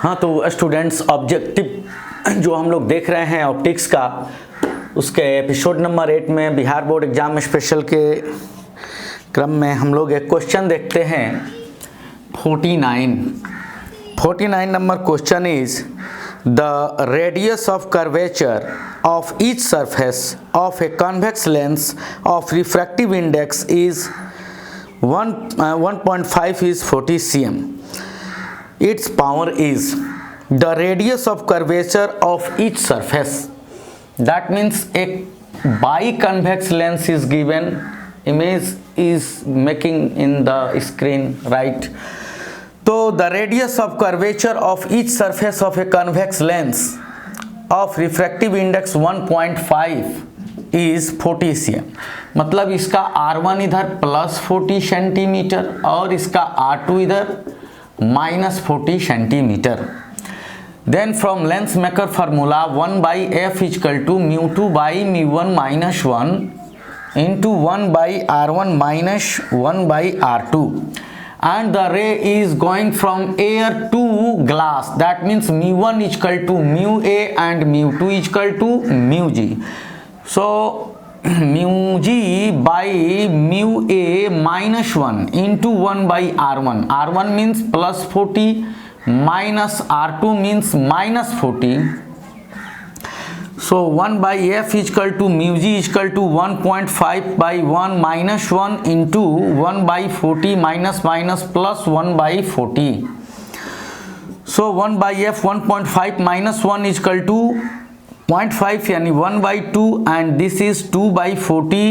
हाँ तो students, objective जो हम लोग देख रहे हैं ऑप्टिक्स का, उसके एपिसोड नंबर 8 में बिहार बोर्ड एग्जाम स्पेशल के क्रम में हम लोग एक क्वेश्चन देखते हैं 49 number question is the radius of curvature of each surface of a convex lens of refractive index is 1.5 is 40 cm. Its power is the radius of curvature of each surface. That means a biconvex lens is given. Image is making in the screen, right? So the radius of curvature of each surface of a convex lens of refractive index 1.5 is 40 cm. मतलब इसका R1 इधर plus 40 centimetre और इसका R2 इधर minus 40 centimetre. Then from lens maker formula 1/f equal to μ2 by μ1 minus 1 into 1/r1 minus 1/r2 and the ray is going from air to glass. That means μ1 equal to μa and μ2 equal to μg. So μg by μa minus 1 into 1/r1. R1 means plus 40 minus R2 means minus 40. So 1/f equal to μg equal to 1.5 by 1 minus 1 into 1/40 minus minus plus 1/40. So 1/f 1.5 minus 1 equal to 0.5 यानी 1/2 and this is 2/40.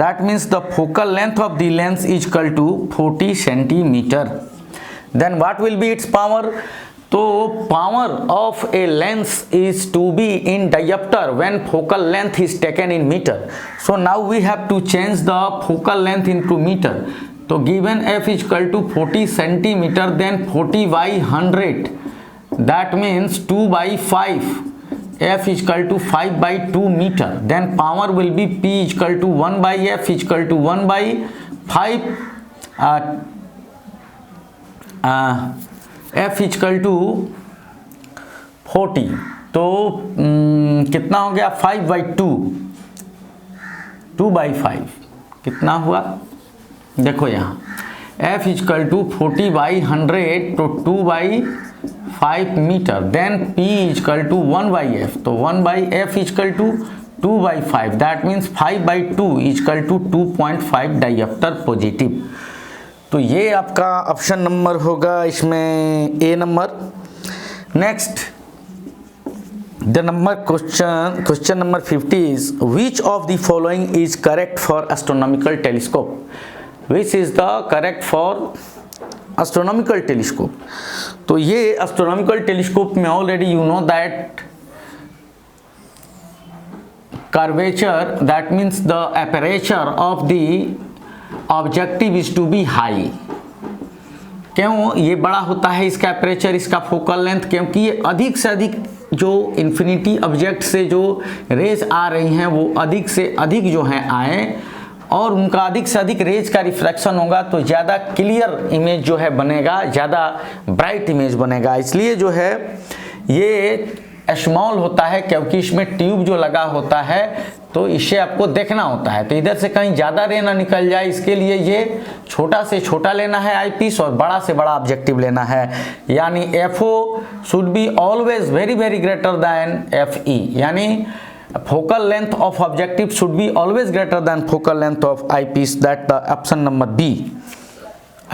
That means the focal length of the lens is equal to 40 centimeter. Then what will be its power? तो power of a lens is to be in diopter when focal length is taken in meter. So now we have to change the focal length into meter. तो given f is equal to 40 centimeter, then 40 by 100. That means 2/5. F is equal to 5/2 meter. Then power will be P is equal to 1/f is equal to 1/5. F is equal to 40. तो कितना हो गया 5/2, 2/5 कितना हुआ देखो यहाँ F is equal to 40/100 तो 2/5 meter. Then P is equal to 1/f. तो 1/f is equal to 2/5. That means 5/2 is equal to 2.5 dioptre positive. तो ये आपका ऑप्शन नंबर होगा इसमें A number. Next the number question number 50 is which of the following is correct for astronomical telescope. Which is the correct for astronomical telescope. तो ये astronomical telescope में already you know that curvature, that means the aperture of the objective is to be high. क्यों ये बड़ा होता है इसका aperture, इसका फोकल लेंथ? क्योंकि ये अधिक से अधिक जो इन्फिनिटी ऑब्जेक्ट से जो रेज आ रही हैं वो अधिक से अधिक जो हैं आए और उनका अधिक से अधिक रेज का रिफ्रैक्शन होगा तो ज़्यादा क्लियर इमेज जो है बनेगा, ज़्यादा ब्राइट इमेज बनेगा. इसलिए जो है ये स्मॉल होता है क्योंकि इसमें ट्यूब जो लगा होता है तो इसे आपको देखना होता है. तो इधर से कहीं ज़्यादा रे ना निकल जाए इसके लिए ये छोटा से छोटा लेना है आईपीस और बड़ा से बड़ा ऑब्जेक्टिव लेना है. यानी FO should be always very very greater than FE. यानी focal length of objective should be always greater than focal length of eyepiece. That the option number B.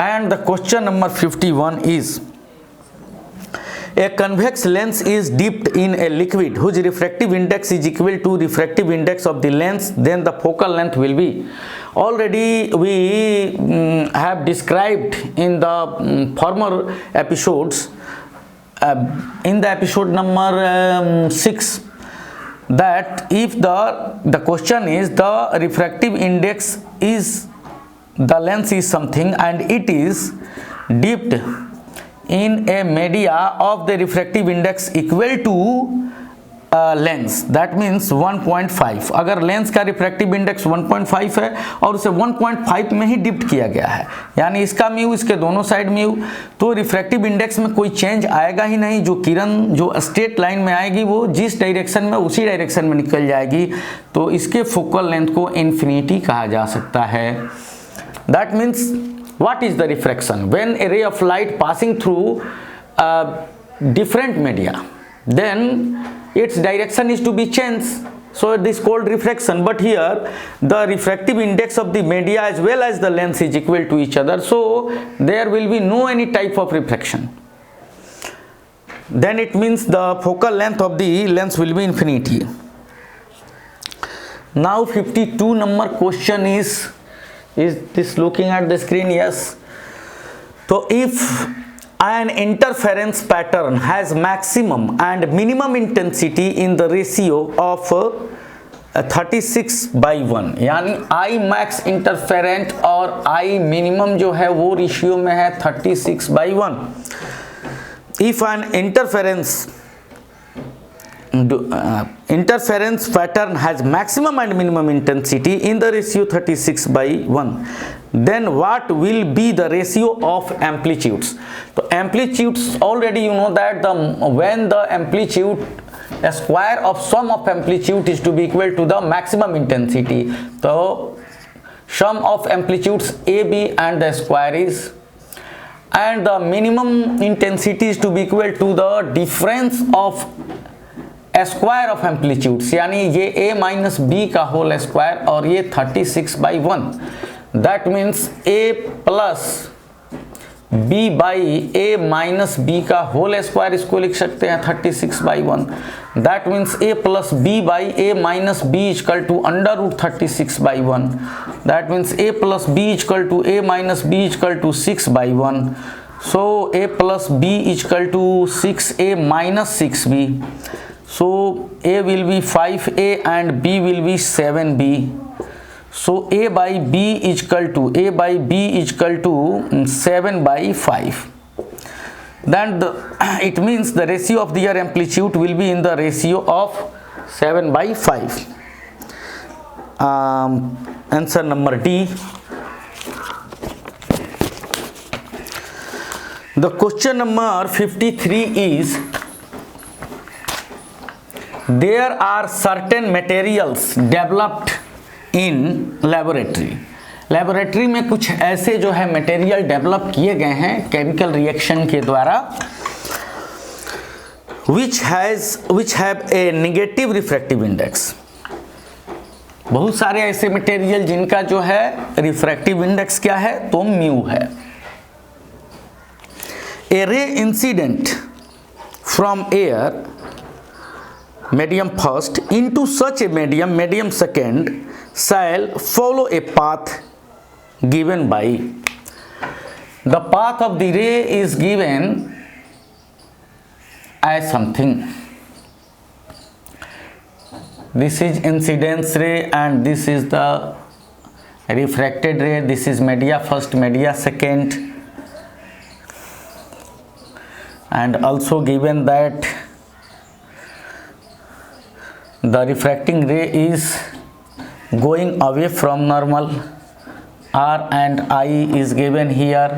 And the question number 51 is a convex lens is dipped in a liquid whose refractive index is equal to refractive index of the lens, then the focal length will be. Already we have described in the former episodes, in the episode number 6, that if the question is the refractive index is the lens is something and it is dipped in a media of the refractive index equal to lens, that means 1.5। अगर lens का refractive index 1.5 है और उसे 1.5 में ही डिप्ट किया गया है, यानी इसका म्यू, इसके दोनों साइड म्यू, तो रिफ्रैक्टिव इंडेक्स में कोई चेंज आएगा ही नहीं। जो किरण जो स्ट्रेट लाइन में आएगी वो जिस डायरेक्शन में उसी डायरेक्शन में निकल जाएगी, तो इसके फोकल लेंथ को इन्फिनिटी कहा जा सकता है। That means what is the refraction when A ray of light passing through different media, then its direction is to be changed, so this called refraction. But here the refractive index of the media as well as the length is equal to each other, so there will be no any type of refraction. Then it means the focal length of the lens will be infinity. Now 52 number question is this looking at the screen? Yes. So if an interference pattern has maximum and minimum intensity in the ratio of 36/1, यानी I max इंटरफेरेंट और I minimum जो है वो ratio में है 36/1। If an interference pattern has maximum and minimum intensity in the ratio 36/1, then what will be the ratio of amplitudes? So amplitudes, already you know that when the amplitude, a square of sum of amplitude is to be equal to the maximum intensity. So sum of amplitudes AB and the square is, and the minimum intensity is to be equal to the difference of a square of amplitudes, यानी ये A minus B का whole square और ये 36/1। That means A plus B by A minus B का whole square, इसको लिख सकते हैं 36/1। That means A plus B by A minus B equal to under root 36/1। That means A plus B equal to A minus B equal to 6/1। So A plus B equal to 6A minus 6B। So A will be 5A and B will be 7B. So A by B is equal to 7/5. Then it means the ratio of their amplitude will be in the ratio of 7/5. Answer number D. The question number 53 is, there are certain materials developed in laboratory. Laboratory में कुछ ऐसे जो है material develop किए गए हैं chemical reaction के द्वारा, which have a negative refractive index. बहुत सारे ऐसे मटेरियल जिनका जो है रिफ्रैक्टिव इंडेक्स क्या है, तो म्यू है। A ray incident from air medium first into such a medium second shall follow a path given by, the path of the ray is given as something. This is incidence ray and this is the refracted ray. This is media first, media second, and also given that the refracting ray is going away from normal. R and I is given here,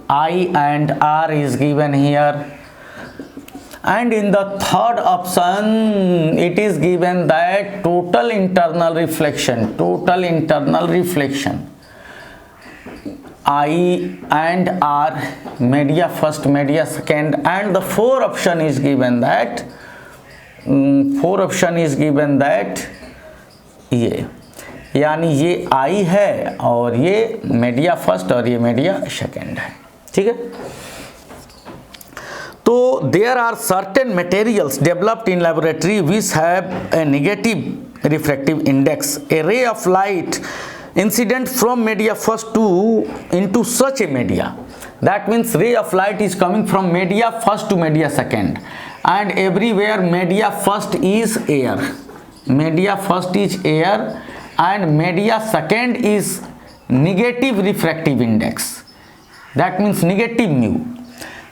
I and R is given here, and in the third option it is given that total internal reflection, I and R, media first, media second, and the fourth option is given that ये, यानी ये I है और ये media first और ये media second है। ठीक है, तो there are certain materials developed in laboratory which have a negative refractive index. A ray of light incident from media first into such a media, that means ray of light is coming from media first to media second, and everywhere media first is air, and media second is negative refractive index, that means negative mu.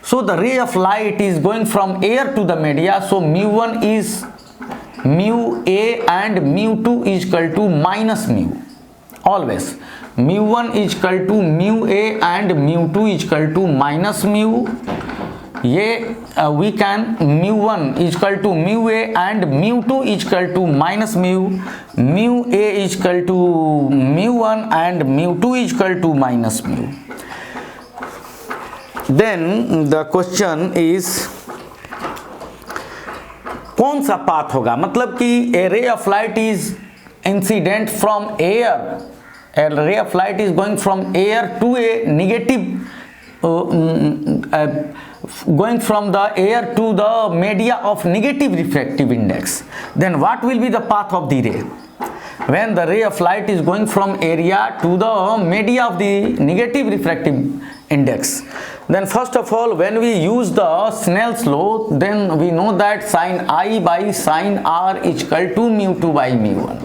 So the ray of light is going from air to the media, so mu1 is mu a and mu2 is equal to minus mu. Always mu1 is equal to mu a and mu2 is equal to minus mu. ये we can mu1 is equal to mu a and mu2 is equal to minus mu. Mu a is equal to mu1 and mu2 is equal to minus mu. Then the question is कौन सा path होगा, मतलब कि a ray of light is incident from air, a ray of light is going from air to a negative going from the air to the media of negative refractive index. Then what will be the path of the ray? When the ray of light is going from area to the media of the negative refractive index, then first of all, when we use the Snell's law, then we know that sin I by sin R is equal to mu2 by mu1.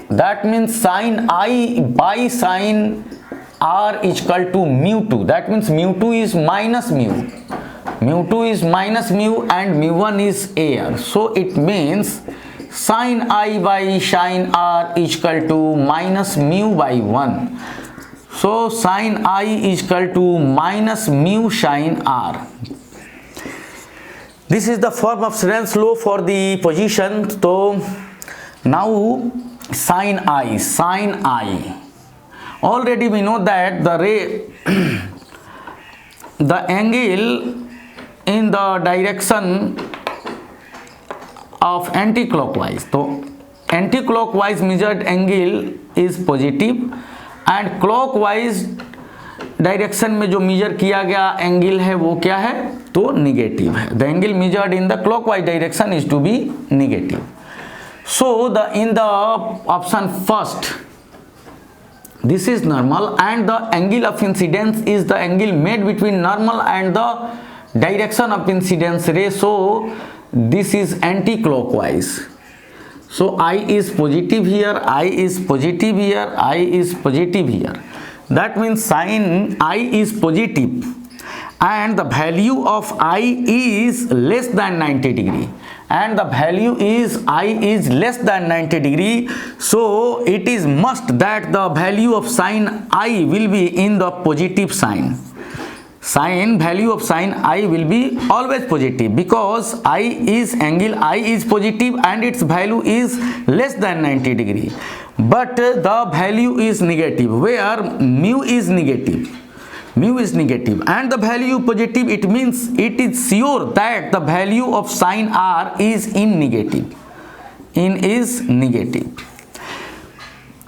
That means sin I by sin R is equal to mu2. That means mu2 is minus mu. Mu2 is minus mu and mu1 is air. So it means sin I by sin R is equal to minus mu by 1. So sin I is equal to minus mu sin R. This is the form of Snell's law for the position. So now sin I. Already we know that the ray, the angle in the direction of anti-clockwise. So anti-clockwise measured angle is positive and clockwise direction में जो major किया गया angle है वो क्या है, तो negative है. The angle measured in the clockwise direction is to be negative. So the in the option first this is normal and the angle of incidence is the angle made between normal and the direction of incidence ray. So this is anti-clockwise. So I is positive here, I is positive here, I is positive here. That means sin I is positive and the value of I is less than 90 degree. And the value is I is less than 90 degree. So it is must that the value of sin I will be in the positive sign. Value of sin I will be always positive because I is angle I is positive and its value is less than 90 degree. But the value is negative where mu is negative. Mu is negative and the value positive, it means it is sure that the value of sin R is in negative.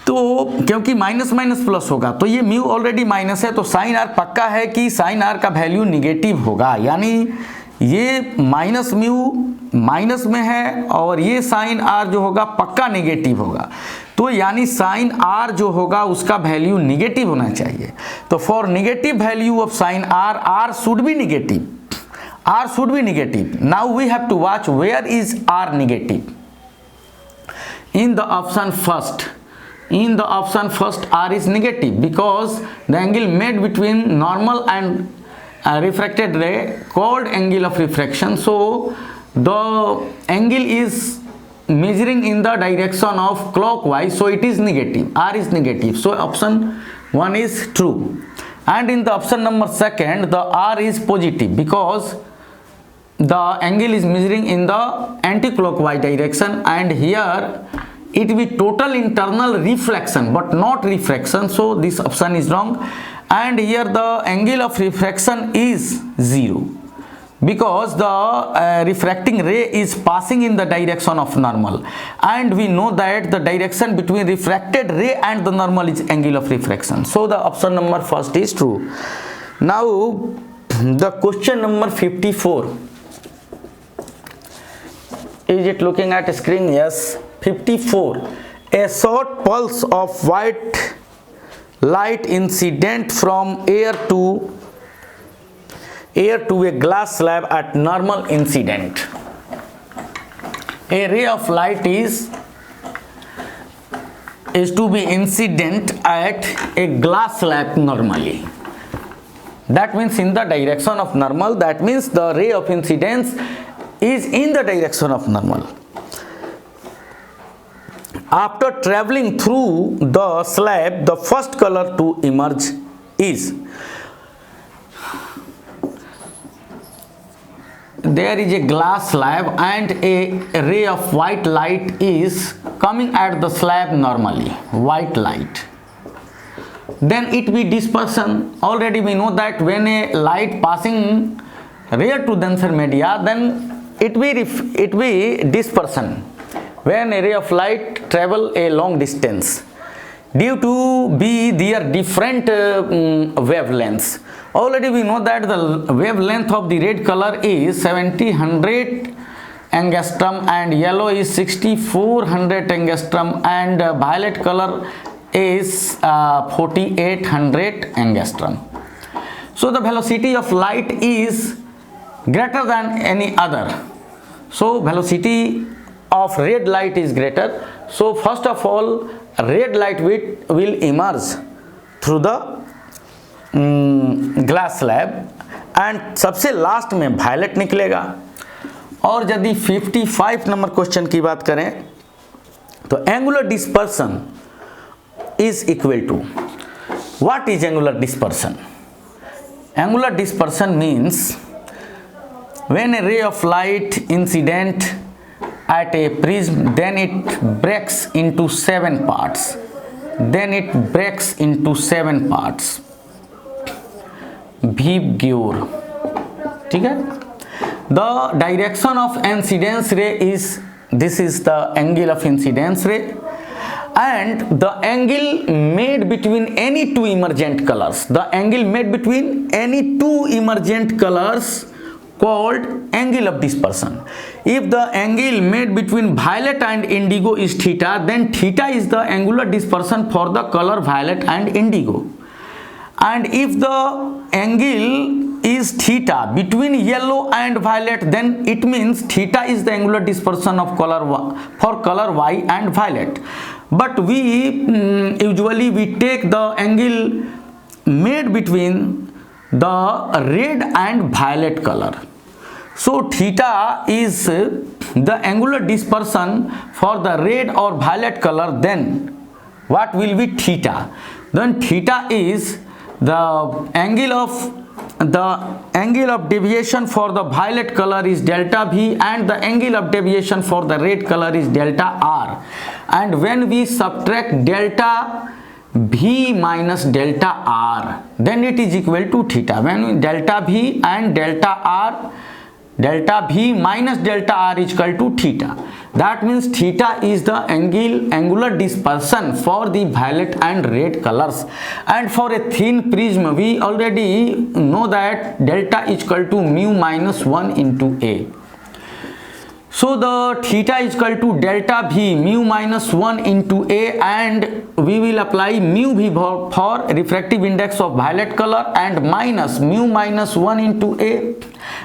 तो क्योंकि minus minus plus होगा तो ये mu already minus है, तो sign are पक्का है कि साइन आर का वैल्यू निगेटिव होगा. यानी ये माइनस म्यू माइनस में है और ये साइन आर जो होगा पक्का निगेटिव होगा. तो यानी साइन आर जो होगा उसका वैल्यू निगेटिव होना चाहिए. तो for negative value of sine r, r should be negative. R should be negative. Now we have to watch where is r negative. In the option first, in the option first R is negative because the angle made between normal and refracted ray called angle of refraction. So the angle is measuring in the direction of clockwise, so it is negative. R is negative, so option 1 is true. And in the option number second, the R is positive because the angle is measuring in the anti-clockwise direction and here it will be total internal reflection but not refraction, so this option is wrong. And here the angle of refraction is 0 because the refracting ray is passing in the direction of normal and we know that the direction between refracted ray and the normal is angle of refraction. So the option number first is true. Now the question number 54. Is it looking at screen? Yes. 54. A short pulse of white light incident from air to a glass slab at normal incident. A ray of light is to be incident at a glass slab normally. That means in the direction of normal. That means the ray of incidence is in the direction of normal. after traveling through the slab the first color to emerge is, there is a glass slab and a ray of white light is coming at the slab normally, white light, then it be dispersion. Already we know that when a light passing rear to denser media, then it be dispersion when a ray of light travel a long distance due to be their different wavelengths. Already we know that the wavelength of the red color is 7000 angstrom and yellow is 6400 angstrom and violet color is 4800 angstrom. So the velocity of light is greater than any other. So velocity of red light is greater. So first of all red light will emerge through the glass slab and सबसे last में violet निकलेगा. और यदि 55 number question की बात करें तो angular dispersion is equal to, what is angular dispersion? Angular dispersion means when a ray of light incident at a prism, then it breaks into 7 parts. Vibgyor. ठीक है? The direction of incidence ray is, this is the angle of incidence ray, and the angle made between any two emergent colors. The angle made between any two emergent colors called angle of dispersion. If the angle made between violet and indigo is theta, then theta is the angular dispersion for the color violet and indigo. And if the angle is theta between yellow and violet, then it means theta is the angular dispersion of color for color Y and violet. But we usually we take the angle made between the red and violet color. So theta is the angular dispersion for the red or violet color. Then what will be theta? Then theta is the angle of deviation for the violet color is delta V, and the angle of deviation for the red color is delta R. And when we subtract delta V minus delta R, then it is equal to theta. When delta V and delta V minus delta R is equal to theta. That means theta is the angular dispersion for the violet and red colors. And for a thin prism, we already know that delta is equal to mu minus 1 into A. So the theta is equal to delta V mu minus 1 into A, and we will apply mu V for refractive index of violet color and minus mu minus 1 into A,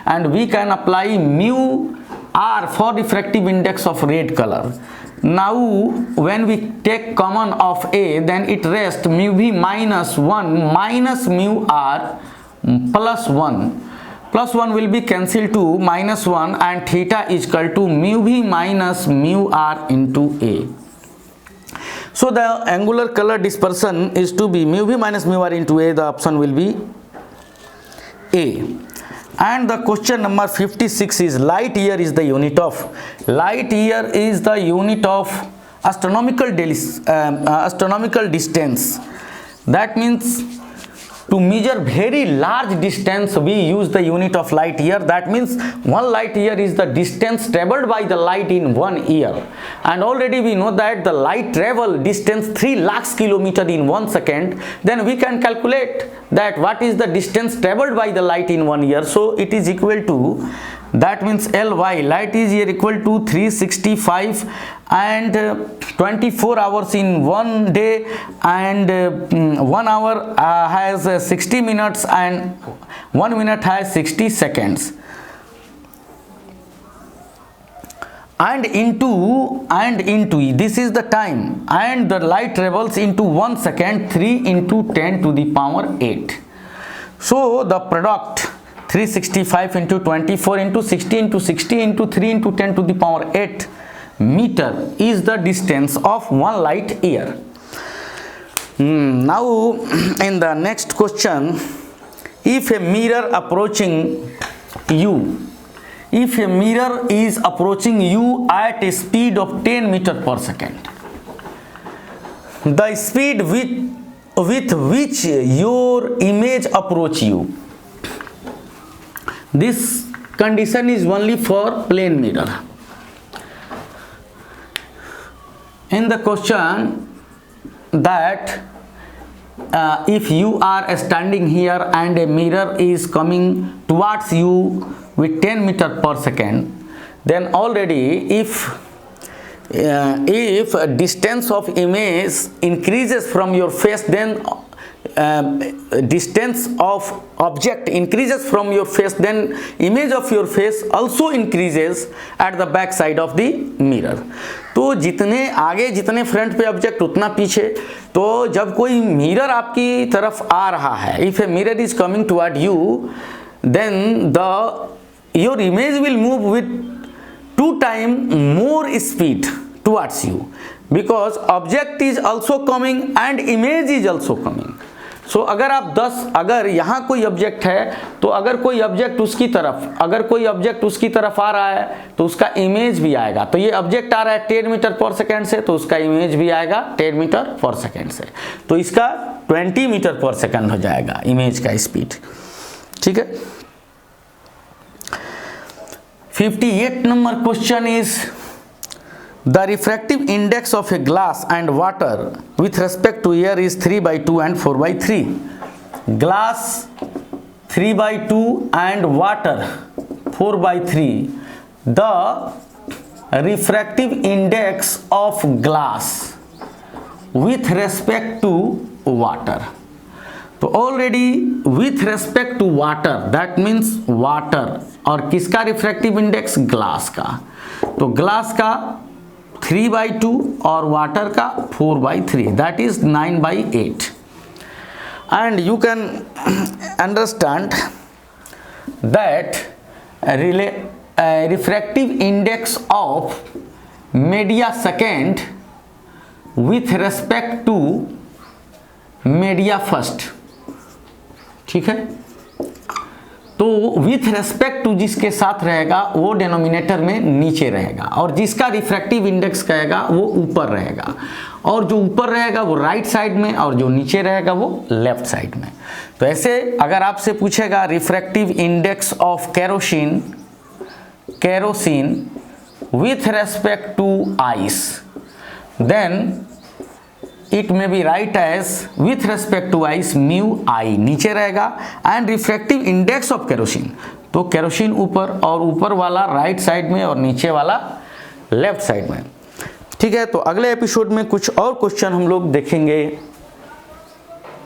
and we can apply mu R for refractive index of red color. Now when we take common of A, then it rests mu V minus 1 minus mu R plus 1. Plus 1 will be cancelled to minus 1, and theta is equal to mu V minus mu R into A. So the angular color dispersion is to be mu V minus mu R into A. The option will be A. And the question number 56 is light year is the unit of. Light year is the unit of astronomical distance. That means to measure very large distance we use the unit of light year. That means 1 light year is the distance traveled by the light in 1 year. And already we know that the light travel distance 3 lakhs kilometer in 1 second. Then we can calculate that what is the distance traveled by the light in 1 year. So it is equal to, that means Ly, light is here equal to 365 and 24 hours in 1 day, and 1 hour has 60 minutes and 1 minute has 60 seconds. And into this is the time, and the light travels into 1 second 3 into 10 to the power 8. So the product 365 into 24 into 60 into 60 into 3 into 10 to the power 8, meter is the distance of 1 light year. Now in the next question, if a mirror approaching you, if a mirror is approaching you at a speed of 10 meter per second, the speed with which your image approach you, this condition is only for plane mirror. In the question that if you are standing here and a mirror is coming towards you with 10 meter per second, then already if distance of image increases from your face, then distance of object increases from your face, then image of your face also increases at the back side of the mirror. तो जितने आगे जितने front पे object उतना पीछे. तो जब कोई मिरर आपकी तरफ आ रहा है, if a mirror is coming toward you, then your image will move with 2 times more speed towards you, because object is also coming and image is also coming. So अगर यहाँ कोई ऑब्जेक्ट है, तो अगर कोई ऑब्जेक्ट उसकी तरफ आ रहा है तो उसका इमेज भी आएगा. तो ये ऑब्जेक्ट आ रहा है 10 मीटर पर सेकेंड से, तो उसका इमेज भी आएगा 10 मीटर पर सेकेंड से. तो इसका 20 मीटर पर सेकेंड हो जाएगा इमेज का स्पीड. ठीक है. 58 number question is, the refractive index of a glass and water with respect to air is 3/2 and 4/3. Glass 3/2 and water 4/3. The refractive index of glass with respect to water. तो already with respect to water, that means water, और किसका refractive index? Glass का. तो glass का 3/2 और water का 4/3, that is 9/8. And you can understand that refractive index of media second with respect to media first. ठीक है. तो विथ रेस्पेक्ट टू जिसके साथ रहेगा वो डिनोमिनेटर में नीचे रहेगा, और जिसका रिफ्रैक्टिव इंडेक्स कहेगा वो ऊपर रहेगा, और जो ऊपर रहेगा वो राइट साइड में, और जो नीचे रहेगा वो लेफ्ट साइड में. तो ऐसे अगर आपसे पूछेगा refractive index of kerosene with respect to ice, then it may be right as with respect to ice mu I नीचे रहेगा, and refractive index of kerosene, तो केरोसिन ऊपर, और ऊपर वाला राइट साइड में और नीचे वाला लेफ्ट साइड में. ठीक है. तो अगले एपिसोड में कुछ और क्वेश्चन हम लोग देखेंगे.